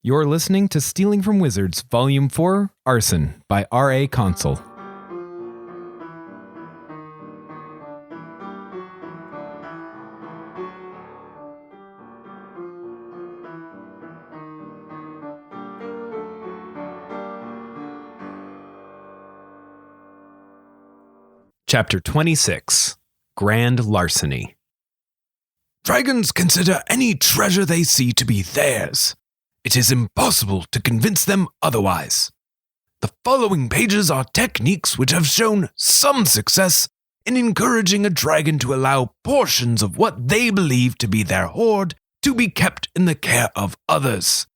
You're listening to Stealing from Wizards, Volume 4, Arson, by R.A. Consul. Chapter 26, Grand Larceny. Dragons consider any treasure they see to be theirs. It is impossible to convince them otherwise. The following pages are techniques which have shown some success in encouraging a dragon to allow portions of what they believe to be their hoard to be kept in the care of others.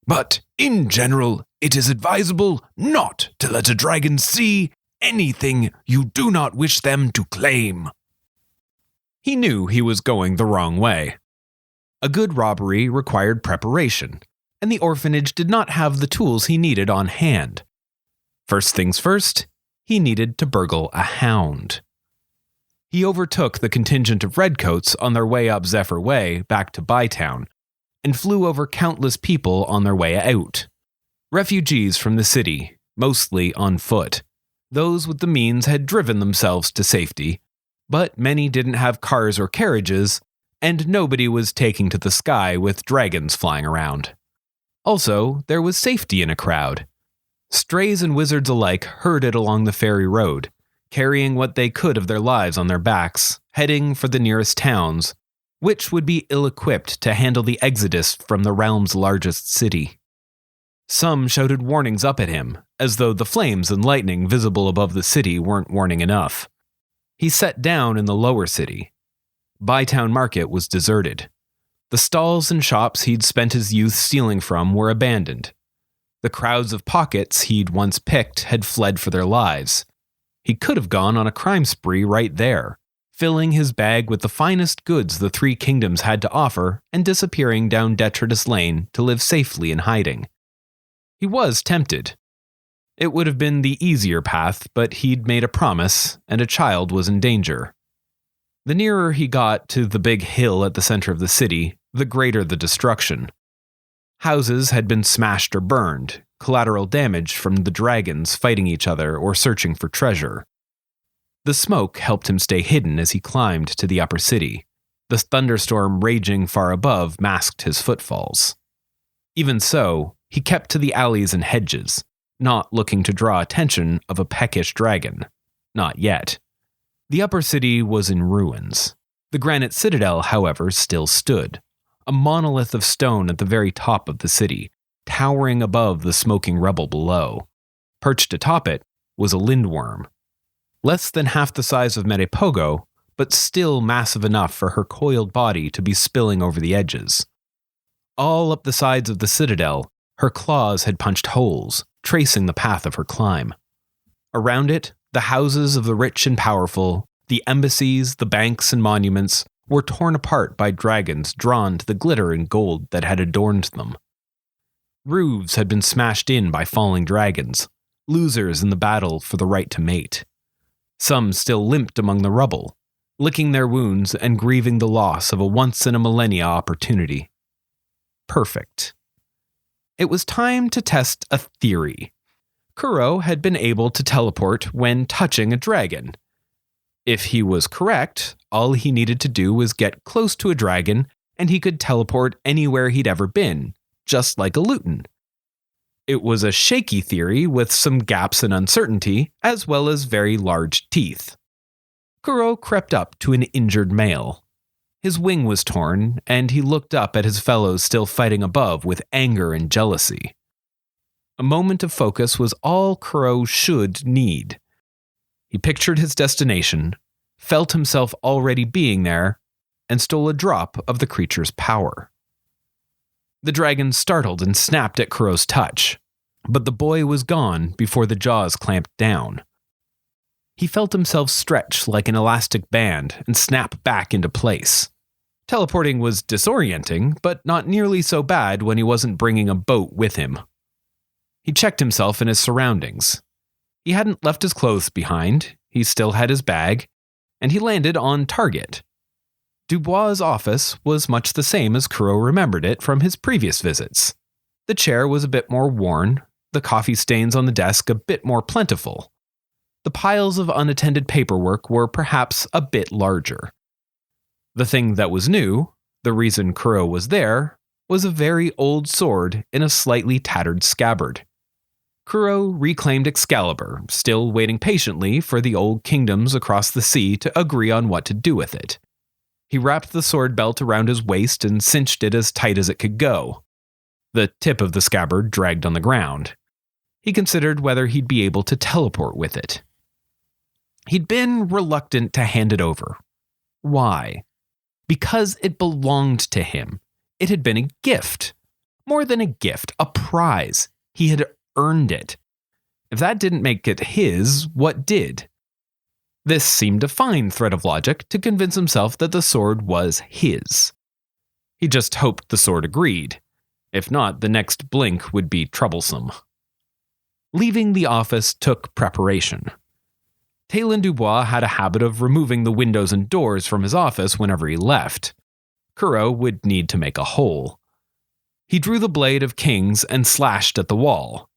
But, in general, it is advisable not to let a dragon see anything you do not wish them to claim. He knew he was going the wrong way. A good robbery required preparation, and the orphanage did not have the tools he needed on hand. First things first, he needed to burgle a hound. He overtook the contingent of redcoats on their way up Zephyr Way back to Bytown, and flew over countless people on their way out. Refugees from the city, mostly on foot. Those with the means had driven themselves to safety, but many didn't have cars or carriages, and nobody was taking to the sky with dragons flying around. Also, there was safety in a crowd. Strays and wizards alike herded along the ferry road, carrying what they could of their lives on their backs, heading for the nearest towns, which would be ill-equipped to handle the exodus from the realm's largest city. Some shouted warnings up at him, as though the flames and lightning visible above the city weren't warning enough. He sat down in the lower city. Bytown Market was deserted. The stalls and shops he'd spent his youth stealing from were abandoned. The crowds of pockets he'd once picked had fled for their lives. He could have gone on a crime spree right there, filling his bag with the finest goods the Three Kingdoms had to offer and disappearing down Detritus Lane to live safely in hiding. He was tempted. It would have been the easier path, but he'd made a promise, and a child was in danger. The nearer he got to the big hill at the center of the city, the greater the destruction. Houses had been smashed or burned, collateral damage from the dragons fighting each other or searching for treasure. The smoke helped him stay hidden as he climbed to the upper city. The thunderstorm raging far above masked his footfalls. Even so, he kept to the alleys and hedges, not looking to draw attention of a peckish dragon. Not yet. The upper city was in ruins. The granite citadel, however, still stood, a monolith of stone at the very top of the city, towering above the smoking rubble below. Perched atop it was a lindworm. Less than half the size of Medepogo, but still massive enough for her coiled body to be spilling over the edges. All up the sides of the citadel, her claws had punched holes, tracing the path of her climb. Around it, the houses of the rich and powerful, the embassies, the banks and monuments were torn apart by dragons drawn to the glitter and gold that had adorned them. Roofs had been smashed in by falling dragons, losers in the battle for the right to mate. Some still limped among the rubble, licking their wounds and grieving the loss of a once-in-a-millennia opportunity. Perfect. It was time to test a theory. Kuro had been able to teleport when touching a dragon. If he was correct, all he needed to do was get close to a dragon, and he could teleport anywhere he'd ever been, just like a lutin. It was a shaky theory with some gaps and uncertainty, as well as very large teeth. Kuro crept up to an injured male. His wing was torn, and he looked up at his fellows still fighting above with anger and jealousy. A moment of focus was all Kuro should need. He pictured his destination, felt himself already being there, and stole a drop of the creature's power. The dragon startled and snapped at Kuro's touch, but the boy was gone before the jaws clamped down. He felt himself stretch like an elastic band and snap back into place. Teleporting was disorienting, but not nearly so bad when he wasn't bringing a boat with him. He checked himself in his surroundings. He hadn't left his clothes behind, he still had his bag, and he landed on target. Dubois' office was much the same as Kuro remembered it from his previous visits. The chair was a bit more worn, the coffee stains on the desk a bit more plentiful. The piles of unattended paperwork were perhaps a bit larger. The thing that was new, the reason Kuro was there, was a very old sword in a slightly tattered scabbard. Kuro reclaimed Excalibur, still waiting patiently for the old kingdoms across the sea to agree on what to do with it. He wrapped the sword belt around his waist and cinched it as tight as it could go. The tip of the scabbard dragged on the ground. He considered whether he'd be able to teleport with it. He'd been reluctant to hand it over. Why? Because it belonged to him. It had been a gift. More than a gift, a prize. He had earned it. If that didn't make it his, what did? This seemed a fine thread of logic to convince himself that the sword was his. He just hoped the sword agreed. If not, the next blink would be troublesome. Leaving the office took preparation. Talon Dubois had a habit of removing the windows and doors from his office whenever he left. Kuro would need to make a hole. He drew the blade of King's and slashed at the wall.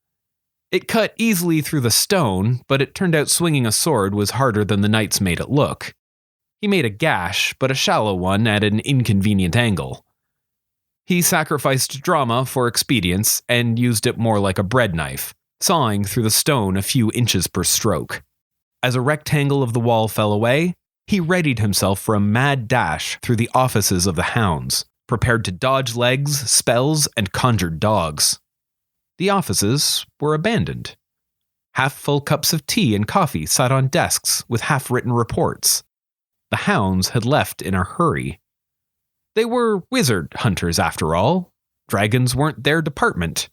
It cut easily through the stone, but it turned out swinging a sword was harder than the knights made it look. He made a gash, but a shallow one at an inconvenient angle. He sacrificed drama for expedience and used it more like a bread knife, sawing through the stone a few inches per stroke. As a rectangle of the wall fell away, he readied himself for a mad dash through the offices of the hounds, prepared to dodge legs, spells, and conjured dogs. The offices were abandoned. Half-full cups of tea and coffee sat on desks with half-written reports. The hounds had left in a hurry. They were wizard hunters, after all. Dragons weren't their department.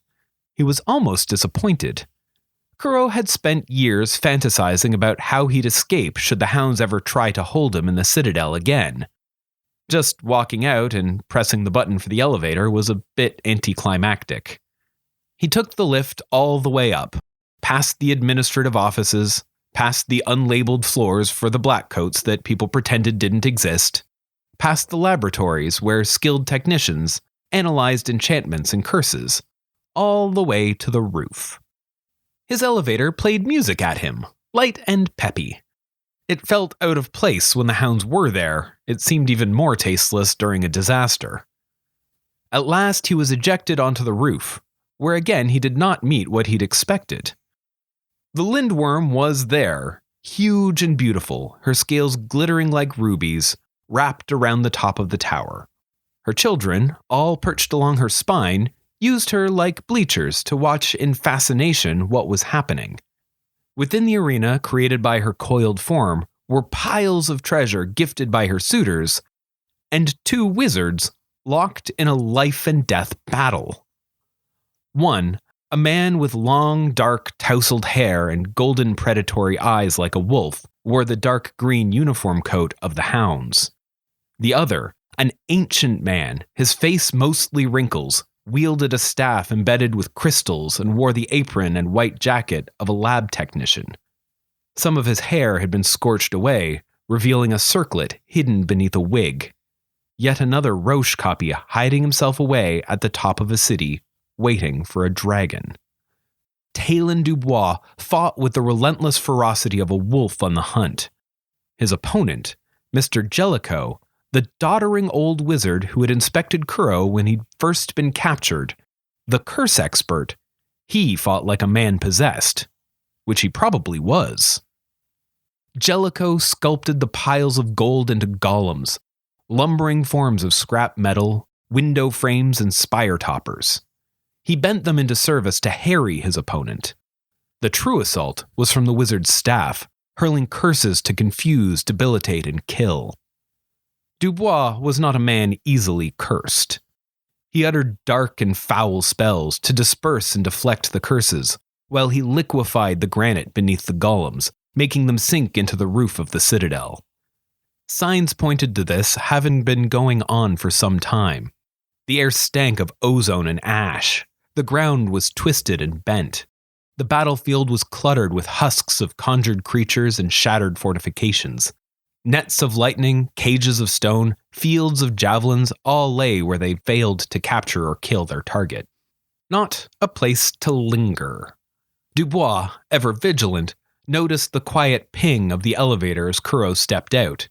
He was almost disappointed. Kuro had spent years fantasizing about how he'd escape should the hounds ever try to hold him in the Citadel again. Just walking out and pressing the button for the elevator was a bit anticlimactic. He took the lift all the way up, past the administrative offices, past the unlabeled floors for the blackcoats that people pretended didn't exist, past the laboratories where skilled technicians analyzed enchantments and curses, all the way to the roof. His elevator played music at him, light and peppy. It felt out of place when the hounds were there. It seemed even more tasteless during a disaster. At last he was ejected onto the roof, where again he did not meet what he'd expected. The lindworm was there, huge and beautiful, her scales glittering like rubies, wrapped around the top of the tower. Her children, all perched along her spine, used her like bleachers to watch in fascination what was happening. Within the arena created by her coiled form were piles of treasure gifted by her suitors, and two wizards locked in a life and death battle. One, a man with long, dark, tousled hair and golden predatory eyes like a wolf, wore the dark green uniform coat of the hounds. The other, an ancient man, his face mostly wrinkles, wielded a staff embedded with crystals and wore the apron and white jacket of a lab technician. Some of his hair had been scorched away, revealing a circlet hidden beneath a wig. Yet another Roche copy hiding himself away at the top of a city, waiting for a dragon. Talon Dubois fought with the relentless ferocity of a wolf on the hunt. His opponent, Mr. Jellicoe, the doddering old wizard who had inspected Kuro when he'd first been captured, the curse expert, he fought like a man possessed, which he probably was. Jellicoe sculpted the piles of gold into golems, lumbering forms of scrap metal, window frames, and spire toppers. He bent them into service to harry his opponent. The true assault was from the wizard's staff, hurling curses to confuse, debilitate, and kill. Dubois was not a man easily cursed. He uttered dark and foul spells to disperse and deflect the curses, while he liquefied the granite beneath the golems, making them sink into the roof of the citadel. Signs pointed to this having been going on for some time. The air stank of ozone and ash. The ground was twisted and bent. The battlefield was cluttered with husks of conjured creatures and shattered fortifications. Nets of lightning, cages of stone, fields of javelins all lay where they failed to capture or kill their target. not a place to linger. Dubois, ever vigilant, noticed the quiet ping of the elevator as Kuro stepped out.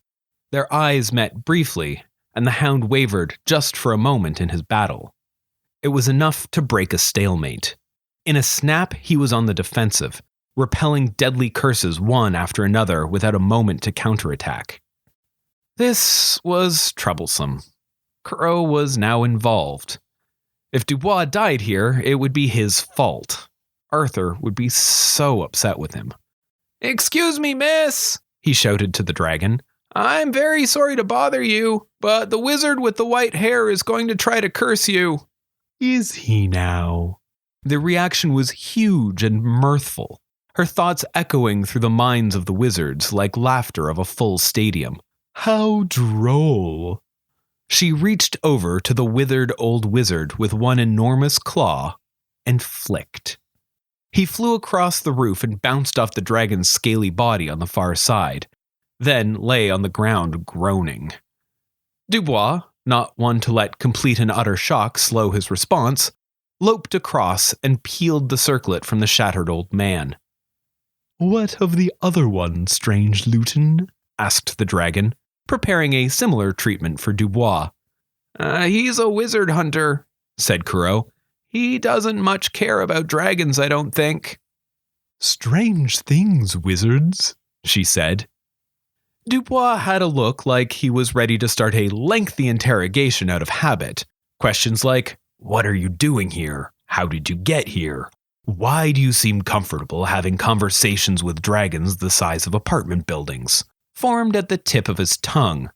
Their eyes met briefly, and the hound wavered just for a moment in his battle. It was enough to break a stalemate. In a snap, he was on the defensive, repelling deadly curses one after another without a moment to counterattack. This was troublesome. Kuro was now involved. If Dubois died here, it would be his fault. Arthur would be so upset with him. "Excuse me, miss," he shouted to the dragon. "I'm very sorry to bother you, but the wizard with the white hair is going to try to curse you." "Is he now?" The reaction was huge and mirthful, her thoughts echoing through the minds of the wizards like laughter of a full stadium. "How droll." She reached over to the withered old wizard with one enormous claw and flicked. He flew across the roof and bounced off the dragon's scaly body on the far side, then lay on the ground groaning. Dubois, not one to let complete and utter shock slow his response, loped across and peeled the circlet from the shattered old man. "What of the other one, strange Luton?" asked the dragon, preparing a similar treatment for Dubois. He's a wizard hunter," said Kuro. "He doesn't much care about dragons, I don't think." "Strange things, wizards," she said. Dubois had a look like he was ready to start a lengthy interrogation out of habit. Questions like, "What are you doing here? How did you get here? Why do you seem comfortable having conversations with dragons the size of apartment buildings?" formed at the tip of his tongue.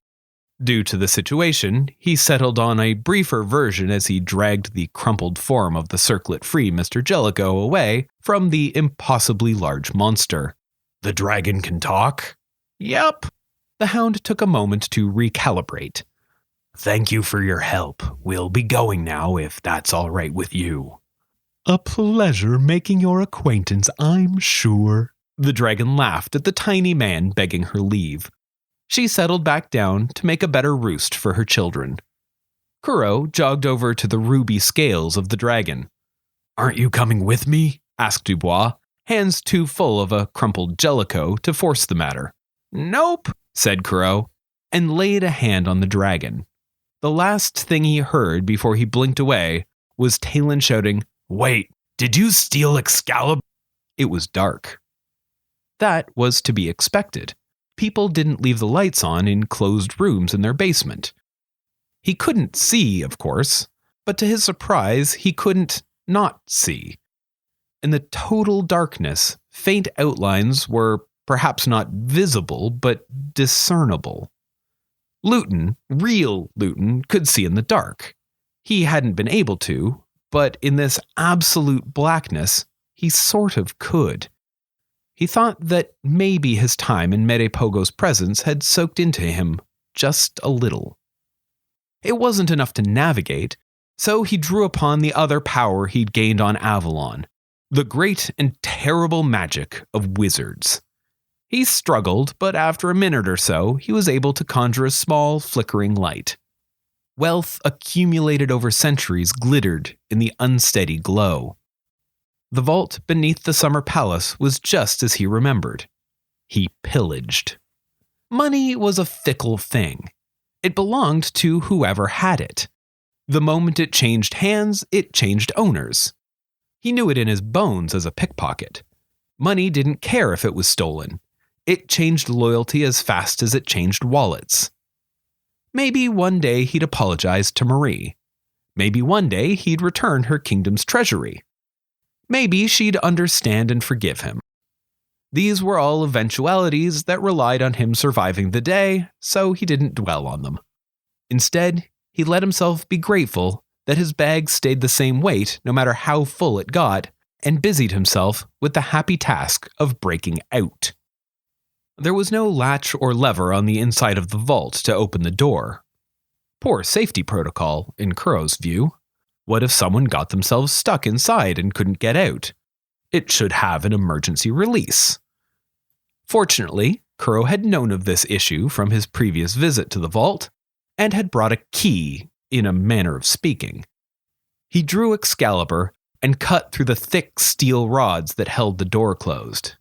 Due to the situation, he settled on a briefer version as he dragged the crumpled form of the circlet-free Mr. Jellicoe away from the impossibly large monster. "The dragon can talk?" "Yep." The hound took a moment to recalibrate. "Thank you for your help. We'll be going now, if that's all right with you." "A pleasure making your acquaintance, I'm sure." The dragon laughed at the tiny man begging her leave. She settled back down to make a better roost for her children. Kuro jogged over to the ruby scales of the dragon. "Aren't you coming with me?" asked Dubois, hands too full of a crumpled jellicoe to force the matter. "Nope," said Kuro, and laid a hand on the dragon. The last thing he heard before he blinked away was Talon shouting, "Wait, did you steal Excalibur?" It was dark. That was to be expected. People didn't leave the lights on in closed rooms in their basement. He couldn't see, of course, but to his surprise, he couldn't not see. In the total darkness, faint outlines were perhaps not visible, but discernible. Luton, real Luton, could see in the dark. He hadn't been able to, but in this absolute blackness, he sort of could. He thought that maybe his time in Merepogo's presence had soaked into him just a little. It wasn't enough to navigate, so he drew upon the other power he'd gained on Avalon, the great and terrible magic of wizards. He struggled, but after a minute or so, he was able to conjure a small, flickering light. Wealth accumulated over centuries glittered in the unsteady glow. The vault beneath the summer palace was just as he remembered. He pillaged. Money was a fickle thing. It belonged to whoever had it. The moment it changed hands, it changed owners. He knew it in his bones as a pickpocket. Money didn't care if it was stolen. It changed loyalty as fast as it changed wallets. Maybe one day he'd apologize to Marie. Maybe one day he'd return her kingdom's treasury. Maybe she'd understand and forgive him. These were all eventualities that relied on him surviving the day, so he didn't dwell on them. Instead, he let himself be grateful that his bag stayed the same weight no matter how full it got, and busied himself with the happy task of breaking out. There was no latch or lever on the inside of the vault to open the door. Poor safety protocol, in Kuro's view. What if someone got themselves stuck inside and couldn't get out? It should have an emergency release. Fortunately, Kuro had known of this issue from his previous visit to the vault, and had brought a key, in a manner of speaking. He drew Excalibur and cut through the thick steel rods that held the door closed.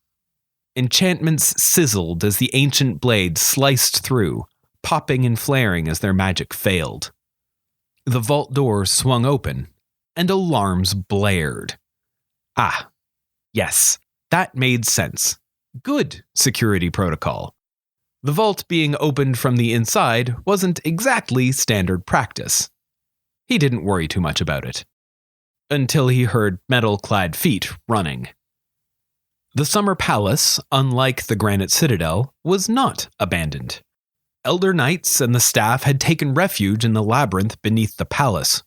Enchantments sizzled as the ancient blade sliced through, popping and flaring as their magic failed. The vault door swung open, and alarms blared. Ah, yes, that made sense. Good security protocol. The vault being opened from the inside wasn't exactly standard practice. He didn't worry too much about it. Until he heard metal-clad feet running. The Summer Palace, unlike the Granite Citadel, was not abandoned. Elder Knights and the staff had taken refuge in the labyrinth beneath the palace.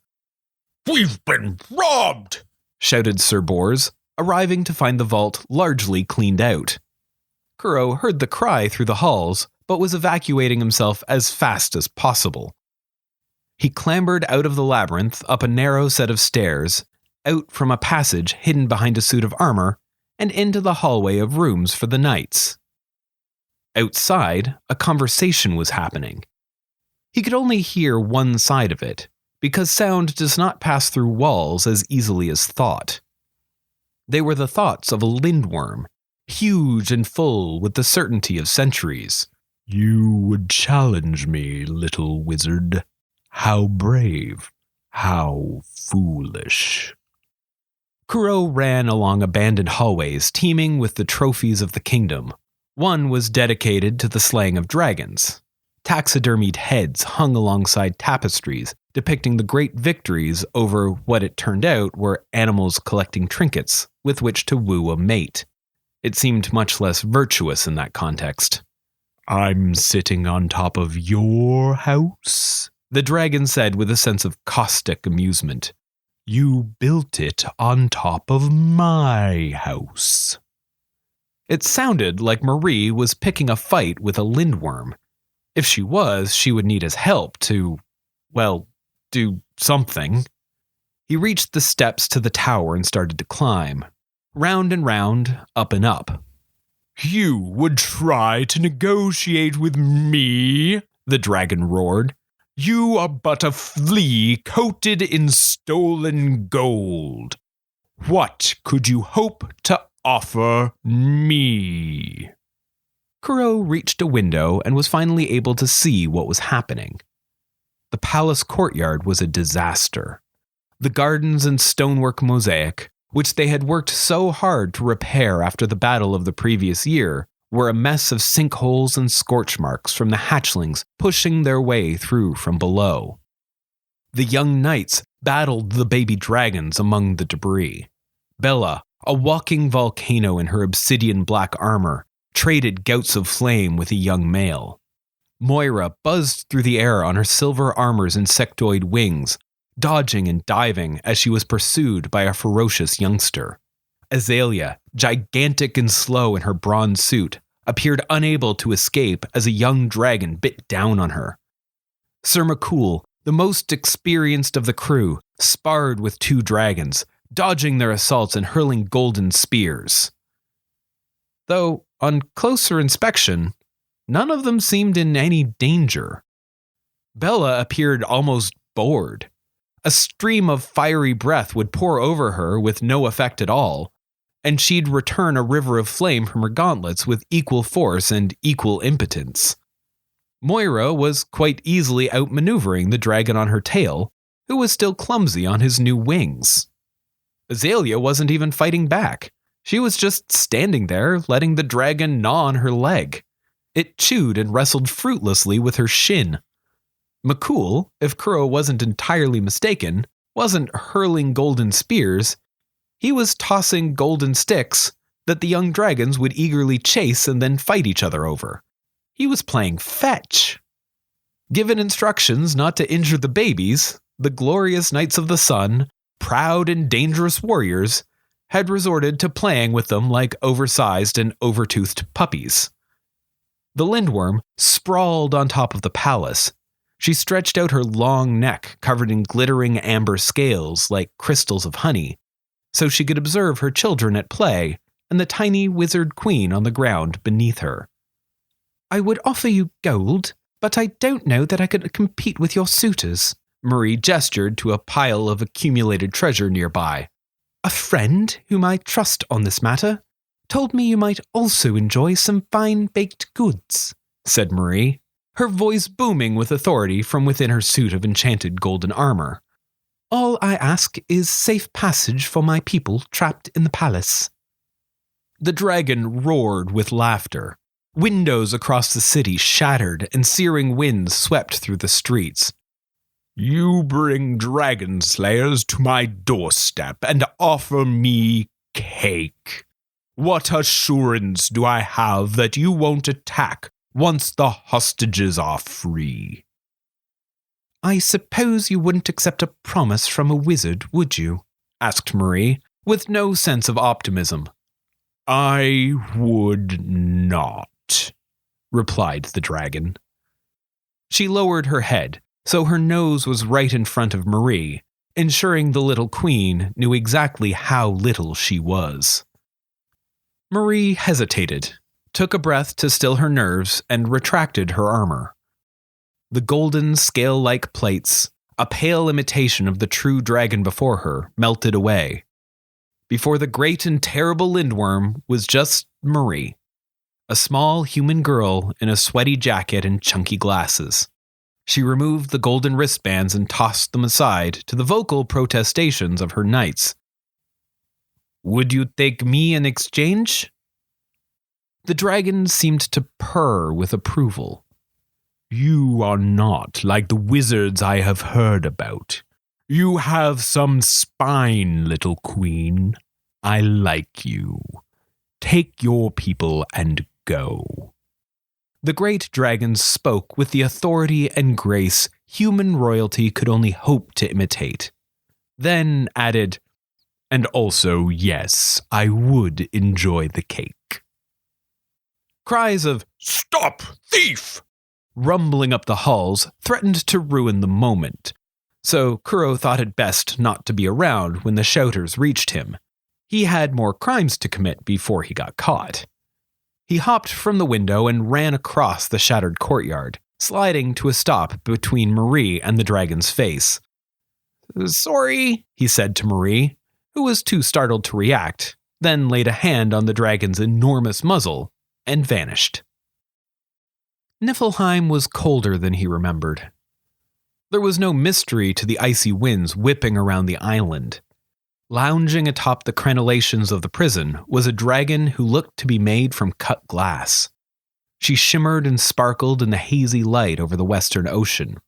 "We've been robbed!" shouted Sir Bors, arriving to find the vault largely cleaned out. Kuro heard the cry through the halls, but was evacuating himself as fast as possible. He clambered out of the labyrinth up a narrow set of stairs, out from a passage hidden behind a suit of armor, and into the hallway of rooms for the knights. Outside, a conversation was happening. He could only hear one side of it, because sound does not pass through walls as easily as thought. They were the thoughts of a lindworm, huge and full with the certainty of centuries. "You would challenge me, little wizard. How brave, how foolish." Kuro ran along abandoned hallways teeming with the trophies of the kingdom. One was dedicated to the slaying of dragons. Taxidermied heads hung alongside tapestries depicting the great victories over what it turned out were animals collecting trinkets with which to woo a mate. It seemed much less virtuous in that context. "I'm sitting on top of your house?" the dragon said with a sense of caustic amusement. "You built it on top of my house." It sounded like Marie was picking a fight with a lindworm. If she was, she would need his help to, well, do something. He reached the steps to the tower and started to climb. Round and round, up and up. "You would try to negotiate with me?" the dragon roared. "You are but a flea coated in stolen gold. What could you hope to offer me?" Kuro reached a window and was finally able to see what was happening. The palace courtyard was a disaster. The gardens and stonework mosaic, which they had worked so hard to repair after the battle of the previous year, were a mess of sinkholes and scorch marks from the hatchlings pushing their way through from below. The young knights battled the baby dragons among the debris. Bella, a walking volcano in her obsidian black armor, traded gouts of flame with a young male. Moira buzzed through the air on her silver armor's insectoid wings, dodging and diving as she was pursued by a ferocious youngster. Azalea, gigantic and slow in her bronze suit, appeared unable to escape as a young dragon bit down on her. Sir McCool, the most experienced of the crew, sparred with two dragons, dodging their assaults and hurling golden spears. Though, on closer inspection, none of them seemed in any danger. Bella appeared almost bored. A stream of fiery breath would pour over her with no effect at all, and she'd return a river of flame from her gauntlets with equal force and equal impotence. Moira was quite easily outmaneuvering the dragon on her tail, who was still clumsy on his new wings. Azalea wasn't even fighting back. She was just standing there, letting the dragon gnaw on her leg. It chewed and wrestled fruitlessly with her shin. McCool, if Kuro wasn't entirely mistaken, wasn't hurling golden spears. He was tossing golden sticks that the young dragons would eagerly chase and then fight each other over. He was playing fetch. Given instructions not to injure the babies, the glorious Knights of the Sun, proud and dangerous warriors, had resorted to playing with them like oversized and overtoothed puppies. The lindworm sprawled on top of the palace. She stretched out her long neck covered in glittering amber scales like crystals of honey, so she could observe her children at play and the tiny wizard queen on the ground beneath her. "I would offer you gold, but I don't know that I could compete with your suitors." Marie gestured to a pile of accumulated treasure nearby. A friend whom I trust on this matter told me you might also enjoy some fine baked goods, said Marie, her voice booming with authority from within her suit of enchanted golden armor. All I ask is safe passage for my people trapped in the palace. The dragon roared with laughter. Windows across the city shattered and searing winds swept through the streets. You bring dragon slayers to my doorstep and offer me cake. What assurance do I have that you won't attack once the hostages are free? I suppose you wouldn't accept a promise from a wizard, would you? Asked Marie, with no sense of optimism. I would not, replied the dragon. She lowered her head, so her nose was right in front of Marie, ensuring the little queen knew exactly how little she was. Marie hesitated, took a breath to still her nerves, and retracted her armor. The golden scale-like plates, a pale imitation of the true dragon before her, melted away. Before the great and terrible Lindworm was just Marie, a small human girl in a sweaty jacket and chunky glasses. She removed the golden wristbands and tossed them aside to the vocal protestations of her knights. Would you take me in exchange? The dragon seemed to purr with approval. You are not like the wizards I have heard about. You have some spine, little queen. I like you. Take your people and go. The great dragon spoke with the authority and grace human royalty could only hope to imitate. Then added, and also, yes, I would enjoy the cake. Cries of, "Stop, thief!" rumbling up the halls threatened to ruin the moment, so Kuro thought it best not to be around when the shouters reached him. He had more crimes to commit before he got caught. He hopped from the window and ran across the shattered courtyard, sliding to a stop between Marie and the dragon's face. Sorry, he said to Marie, who was too startled to react, then laid a hand on the dragon's enormous muzzle and vanished. Niflheim was colder than he remembered. There was no mystery to the icy winds whipping around the island. Lounging atop the crenellations of the prison was a dragon who looked to be made from cut glass. She shimmered and sparkled in the hazy light over the western ocean.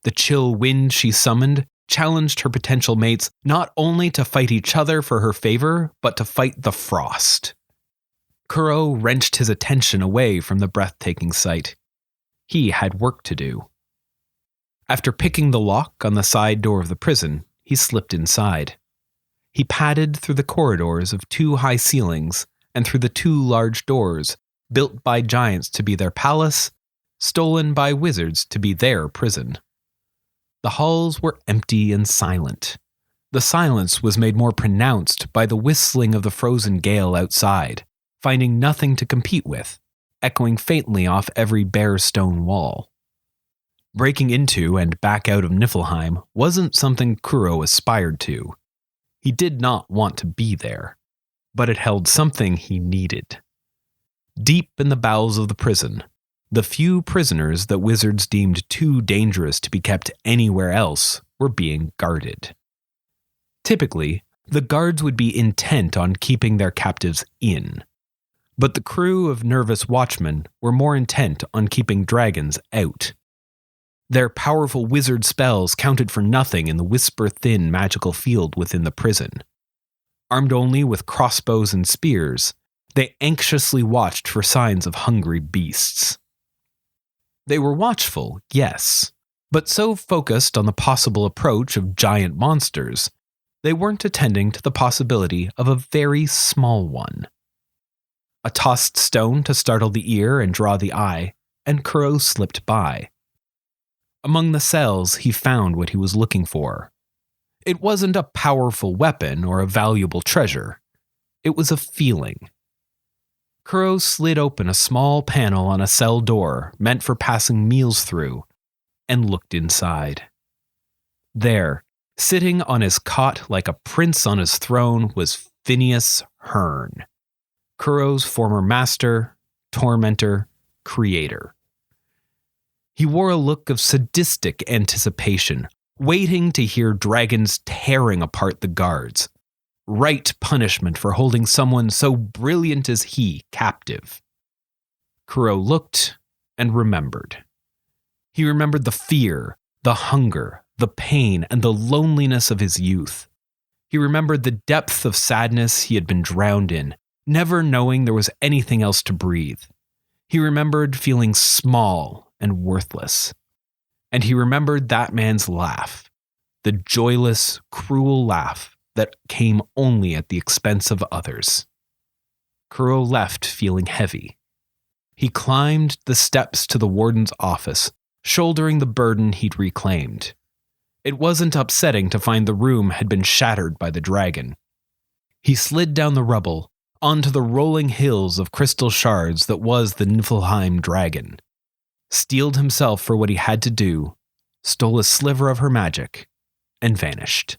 The chill wind she summoned challenged her potential mates not only to fight each other for her favor, but to fight the frost. Kuro wrenched his attention away from the breathtaking sight. He had work to do. After picking the lock on the side door of the prison, he slipped inside. He padded through the corridors of 2 high ceilings and through the 2 large doors, built by giants to be their palace, stolen by wizards to be their prison. The halls were empty and silent. The silence was made more pronounced by the whistling of the frozen gale outside, finding nothing to compete with, echoing faintly off every bare stone wall. Breaking into and back out of Niflheim wasn't something Kuro aspired to. He did not want to be there, but it held something he needed. Deep in the bowels of the prison, the few prisoners that wizards deemed too dangerous to be kept anywhere else were being guarded. Typically, the guards would be intent on keeping their captives in, but the crew of nervous watchmen were more intent on keeping dragons out. Their powerful wizard spells counted for nothing in the whisper-thin magical field within the prison. Armed only with crossbows and spears, they anxiously watched for signs of hungry beasts. They were watchful, yes, but so focused on the possible approach of giant monsters, they weren't attending to the possibility of a very small one. A tossed stone to startle the ear and draw the eye, and Kuro slipped by. Among the cells, he found what he was looking for. It wasn't a powerful weapon or a valuable treasure. It was a feeling. Kuro slid open a small panel on a cell door meant for passing meals through and looked inside. There, Sitting on his cot like a prince on his throne was Phineas Hearn, Kuro's former master, tormentor, creator. He wore a look of sadistic anticipation, waiting to hear dragons tearing apart the guards. Right punishment for holding someone so brilliant as he captive. Kuro looked and remembered. He remembered the fear, the hunger, the pain, and the loneliness of his youth. He remembered the depth of sadness he had been drowned in, never knowing there was anything else to breathe. He remembered feeling small and worthless. And he remembered that man's laugh, the joyless, cruel laugh that came only at the expense of others. Kuro left feeling heavy. He climbed the steps to the warden's office, shouldering the burden he'd reclaimed. It wasn't upsetting to find the room had been shattered by the dragon. He slid down the rubble, onto the rolling hills of crystal shards that was the Niflheim dragon, steeled himself for what he had to do, stole a sliver of her magic, and vanished.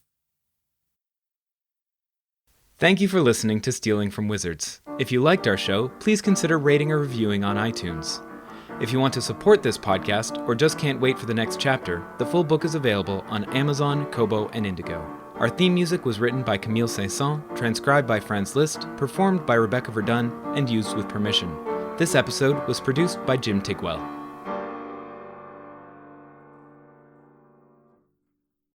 Thank you for listening to Stealing from Wizards. If you liked our show, please consider rating or reviewing on iTunes. If you want to support this podcast or just can't wait for the next chapter, the full book is available on Amazon, Kobo, and Indigo. Our theme music was written by Camille Saint-Saëns, transcribed by Franz Liszt, performed by Rebecca Verdun, and used with permission. This episode was produced by Jim Tigwell.